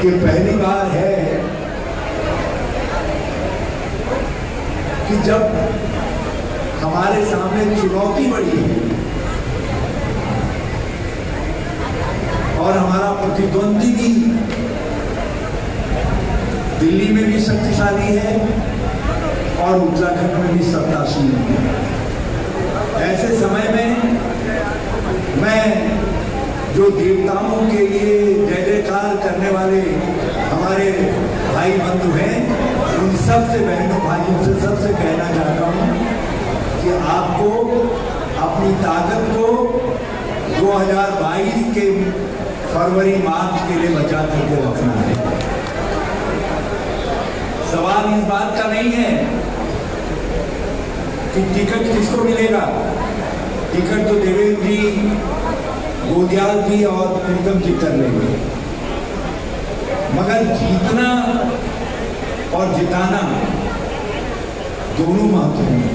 कि पहली बार है कि जब हमारे सामने चुनौती बड़ी है और हमारा प्रतिद्वंदी भी दिल्ली में भी शक्तिशाली है और उत्तराखंड में भी सत्तासीन है। ऐसे समय में मैं जो देवताओं के लिए जय जयकार करने वाले हमारे भाई बंधु हैं, उन सबसे बहनों भाइयों से सबसे कहना चाहता हूं कि आपको अपनी ताकत को 2022 के फरवरी मार्च के लिए बचा करके रखना है। सवाल इस बात का नहीं है कि टिकट किसको मिलेगा। टिकट तो देवेंद्र जी, गोदियाल जी और प्रीतम जी कर लेंगे, मगर जीतना और जिताना दोनों महत्वपूर्ण है।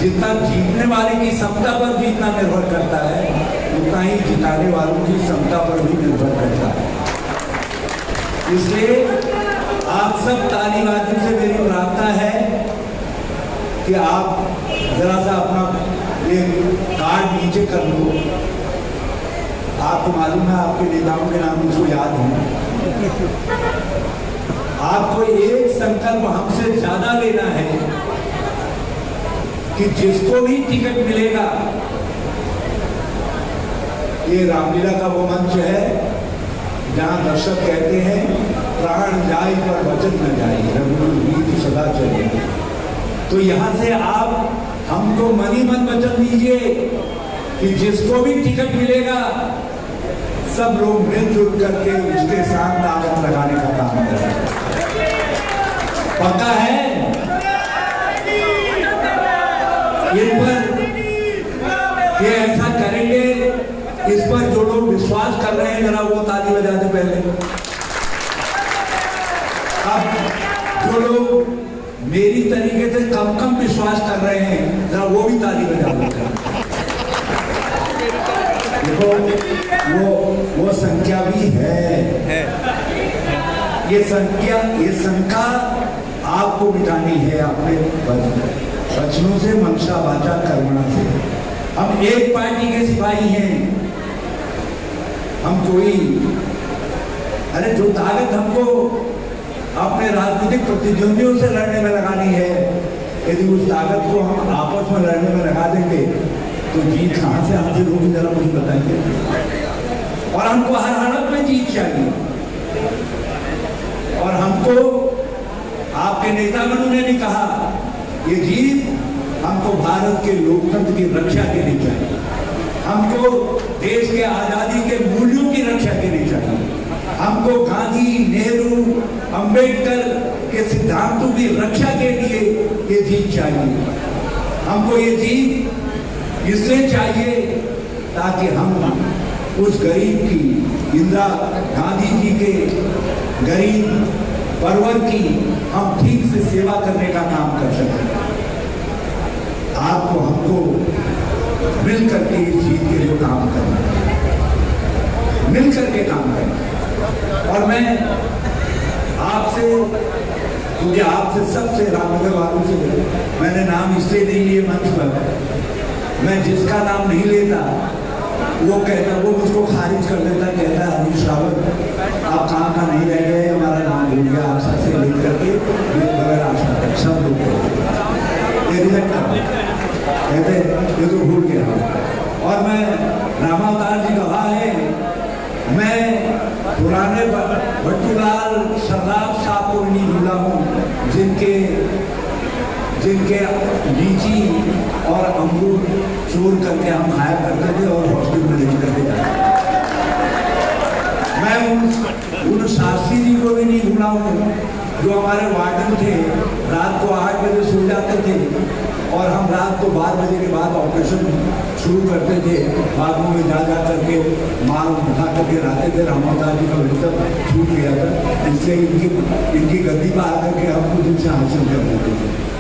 जितना जीतने वाले की क्षमता पर जीतना निर्भर करता है, उतना ही जिताने वालों की क्षमता पर भी निर्भर करता है। इसलिए आप सब तालीबाजों से मेरी प्रार्थना है कि आप जरा सा अपना ये कार्ड नीचे कर लो। आपको मालूम है आपके नेताओं के नाम मुझको याद है। आपको एक संकल्प हमसे ज्यादा लेना है कि जिसको भी टिकट मिलेगा, ये रामलीला का वो मंच है जहां दर्शक कहते हैं प्राण जाए पर वचन न जाए, रघुकुल रीत सदा चले। तो यहां से आप हमको मन ही मन वचन दीजिए कि जिसको भी टिकट मिलेगा सब लोग मिलजुल करके उसके साथ ताकत लगाने का काम करें। पक्का है? इन पर ये ऐसा करेंगे, इस पर जो लोग विश्वास कर रहे हैं जरा वो ताली बजा दे पहले। अब जो लोग मेरी तरीके से कम कम विश्वास कर रहे हैं जरा वो भी ताली बजा दे। देखो वो संख्या भी है। ये संख्या आपको मिटानी है अपने वचनों से, मनसा वाचा कर्मणा से। हम एक पार्टी के सिपाही हैं, हम कोई अरे जो ताकत हमको अपने राजनीतिक प्रतिद्वंदियों से लड़ने में लगानी है, यदि उस ताकत को हम आपस में लड़ने में लगा देंगे तो जीत कहां से हमसे होगी, जरा मुझे बताइए। और हमको हर हालत में जीत चाहिए। और हमको आपके नेतागणों ने भी कहा ये जीत हमको भारत के लोकतंत्र की रक्षा के लिए चाहिए, हमको देश के आजादी के मूल्यों की रक्षा के लिए चाहिए, हमको गांधी, नेहरू, अंबेडकर के सिद्धांतों की रक्षा के लिए ये जीत चाहिए। हमको ये जीत इसलिए चाहिए ताकि हम उस गरीब की, इंदिरा गांधी जी के गरीब परिवार की हम ठीक से सेवा करने का काम कर सकें। आपको हमको मिल करके इस जीत के लिए काम करना है, मिल करके काम करना। और मैं आपसे, क्योंकि आपसे सबसे रामनगर वालों से मैंने नाम इसलिए नहीं लिए मंच पर, मैं जिसका नाम नहीं लेता वो कहता, वो मुझको खारिज कर देता, कहता हरीश रावत आप कहाँ का नहीं रह गए, हमारा नाम भूल गया, आशा से लेकर के बगैर आशा तक सब लोग कहते ये तो भूल गया। और मैं रामावतार जी गवाह है, मैं पुराने भट्टूलाल शराब साहब को नहीं भूला हूँ, जिनके लीची और अंगूर चोर करके हम खाया करते थे और हॉस्पिटल में लेकर करके जाते। मैं उन शास्त्री जी को भी नहीं भूला हूँ जो हमारे वार्डन थे, रात को 8 बजे सो जाते थे और हम रात को 12 बजे के बाद ऑपरेशन शुरू करते थे, बागों में जा करके माल उठा करके लाते थे। रामावतार जी का वितरण छूट गया था, इसलिए इनकी गद्दी पर आकर के हम कुछ इनसे हासिल कर देते थे।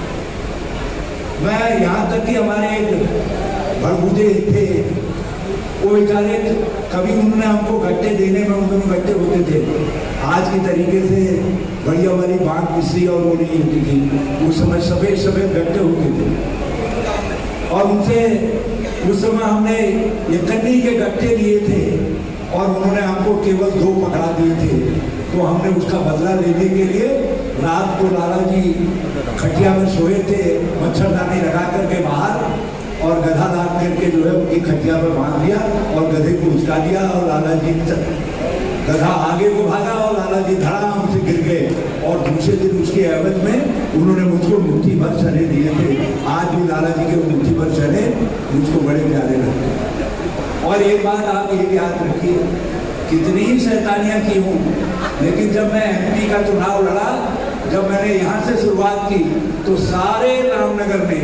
मैं यहाँ तक कि हमारे एक भड़बूजे थे, वो बेचारे कभी उन्होंने हमको गट्टे देने में, उन्होंने गट्टे होते थे, आज की तरीके से बढ़िया वाली बांग मिश्री और वो नहीं होती थी। उस समय सफेद सफेद गट्टे होते थे और उनसे उस समय हमने ये कन्नी के गट्टे लिए थे और उन्होंने हमको केवल 2 पकड़ा दिए थे। तो हमने उसका बदला लेने के लिए रात को लाला जी खटिया में सोए थे, मच्छरदानी लगा करके बाहर और गधा लाद करके जो है उनकी खटिया पर बांध दिया और गधे को उचका दिया और लाला जी गधा आगे को भागा और लाला जी धड़ाम से गिर गए। और दूसरे दिन उसके एवज में उन्होंने मुझको मुट्ठी भर चने दिए थे। आज भी लाला जी के मुट्ठी भर चने मुझको बड़े प्यारे लगते हैं। और एक बात आप ये याद रखिए, कितनी ही शैतानियां की हूँ, लेकिन जब मैं MP का चुनाव लड़ा, जब मैंने यहाँ से शुरुआत की तो सारे रामनगर में,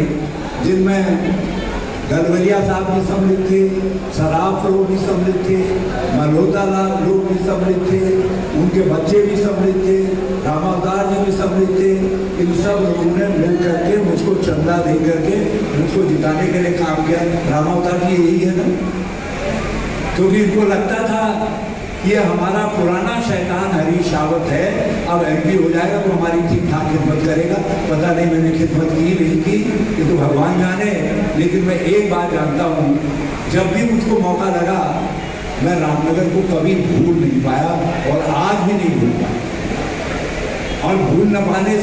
जिनमें गलवलिया साहब भी सम्मिलित थे, सराफ लोग भी सम्मिलित थे, मल्होत्रा लोग भी सम्मिलित थे, उनके बच्चे भी सम्मिलित थे, रामावतार जी भी सम्मिलित थे। इन सब लोगों ने मिल करके मुझको चंदा दे करके मुझको जिताने के लिए काम किया। रामावतार जी यही है ना, क्योंकि इनको लगता था ये हमारा पुराना शैतान हरीश रावत है, अब MP हो जाएगा तो हमारी ठीक ठाक खिदमत करेगा। पता नहीं मैंने खिदमत की नहीं की, ये तो भगवान जाने। लेकिन मैं एक बात जानता हूँ, जब भी मुझको मौका लगा मैं रामनगर को कभी भूल नहीं पाया और आज भी नहीं भूल पाया। और भूल न पाने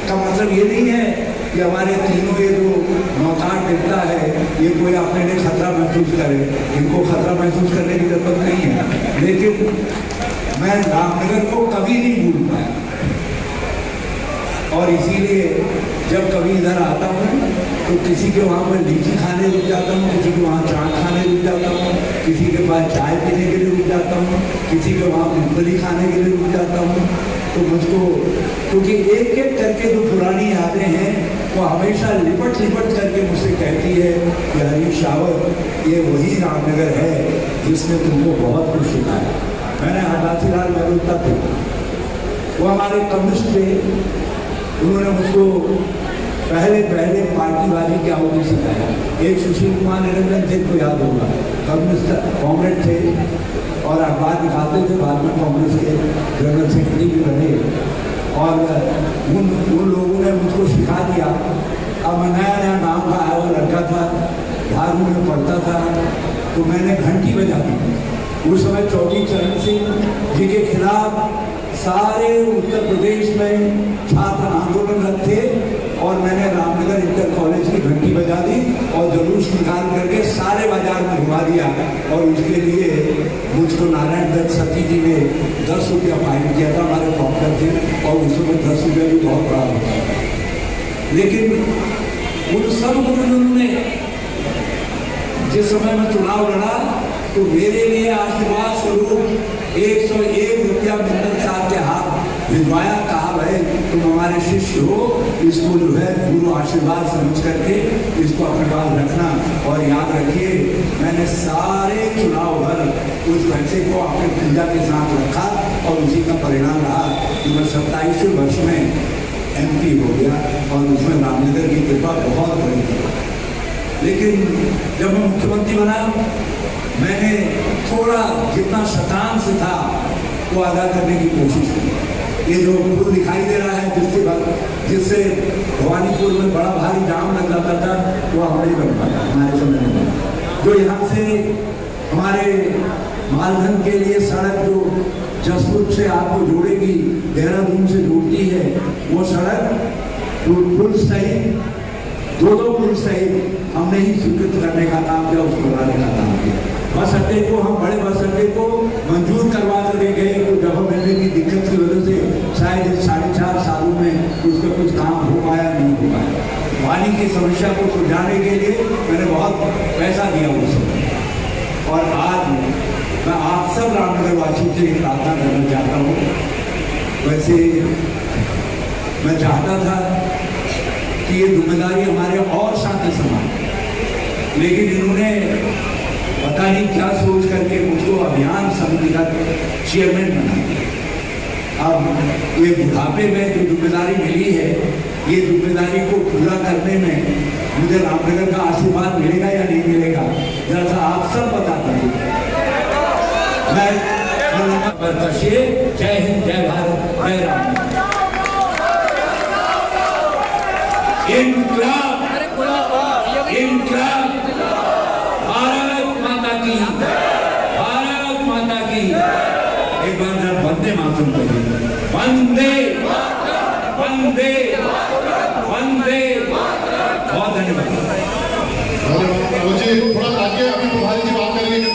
का मतलब ये नहीं है कि हमारे तीनों ये जो नौकाट मिलता है ये कोई अपने लिए खतरा महसूस करे। इनको खतरा महसूस करने की जरूरत नहीं है, लेकिन मैं रामनगर को कभी नहीं भूल पाया। और इसीलिए जब कभी इधर आता हूँ तो किसी के वहाँ पर लीची खाने रुक जाता हूँ, किसी के वहाँ चाट खाने रुक जाता हूँ, किसी के पास चाय पीने के लिए रुक जाता हूँ, किसी के वहाँ मूंगफली खाने के लिए रुक जाता हूँ। तो मुझको, क्योंकि एक एक करके जो पुरानी यादें हैं वो हमेशा लिपट करके मुझसे कहती है कि हरीश रावत ये वही रामनगर है जिसने तुमको बहुत कुछ सिखाया। मैंने हरदासी लाल मेहता थे, वो हमारे कम्युनिस्ट थे, उन्होंने मुझको पहले पार्टीबाजी क्या होती सिखाया। एक सुशील कुमार निरंजन थे को याद होगा, कम्युनिस्ट कांग्रेस थे और अखबार दिखाते थे, बाद में कांग्रेस के जनरल सेक्रेटरी भी बने। और उन लोगों ने मुझको सिखा दिया। अब मैं नया गाँव का आया हुआ लड़का था, 12वीं में पढ़ता था, तो मैंने घंटी बजा दी। उस समय चौधरी चरण सिंह जी के खिलाफ सारे उत्तर प्रदेश में छात्र आंदोलन थे और मैंने रामनगर इंटर कॉलेज की घंटी बजा दी और जुलूस निकाल करके सारे बाजार में घुमा दिया। और उसके लिए मुझको नारायण दत्त सती जी ने 10 रुपया फाइन किया था, हमारे डॉक्टर थे, और उस समय 10 रुपया भी बहुत बड़ा होता था। लेकिन उन सब गुरुजनों ने जिस समय मैं चुनाव लड़ा तो मेरे लिए आशीर्वाद स्वरूप 101 रुपया मित्तल साहब के हाथ भिजवाया। कहा भाई तुम हमारे शिष्य हो, इसको जो है गुरु आशीर्वाद समझ करके इसको अपने पास रखना। और याद रखिए मैंने सारे चुनाव भर उस पैसे को अपने पूजा के साथ रखा और उसी का परिणाम रहा कि मैं 27वें वर्ष में MP हो गया और उसमें रामनगर की कृपा बहुत बड़ी थी। लेकिन जब मैं मुख्यमंत्री बना मैंने थोड़ा जितना शतांश था वो अदा करने की कोशिश की। ये जो पुल दिखाई दे रहा है जिससे भवानीपुर में बड़ा भारी जाम लग जाता था वो हमने बनवाया हमारे समय में। जो यहाँ से हमारे मालधन के लिए सड़क जो जसपुर से आपको जोड़ेगी, देहरादून से जोड़ती है, वो सड़क पुल सहित 2 पुल सहित हमने ही स्वीकृत करने का काम किया, उसको बनाने का काम किया। बस अड्डे को हम बड़े बस अड्डे को मंजूर करवा कर गए तो जगह मिलने की दिक्कत की वजह से शायद 4.5 सालों में उसका कुछ काम हो पाया नहीं हो पाया। पानी की समस्या को सुलझाने के लिए मैंने बहुत पैसा दिया उस समय। और आज मैं आप सब रामनगर वासियों से प्रार्थना करना चाहता हूँ। वैसे मैं चाहता था कि ये जिम्मेदारी हमारे और साथी समान, लेकिन इन्होंने पता नहीं क्या सोच करके मुझको अभियान समिति का चेयरमैन बना दिया। अब ये बुढ़ापे में जो जिम्मेदारी मिली है, ये जिम्मेदारी को पूरा करने में मुझे रामनगर का आशीर्वाद मिलेगा या नहीं मिलेगा, जरा सा आप सब बता दीजिए। मैं जय हिंद, जय भारत। इनकलाब, इनकलाब, भारत माता की, भारत माता की। एक बार जरा वंदे मातरम कहिए, वंदे वंदे वंदे। बहुत धन्यवाद। मुझे थोड़ा आगे अभी प्रभारी जी बात करेंगे।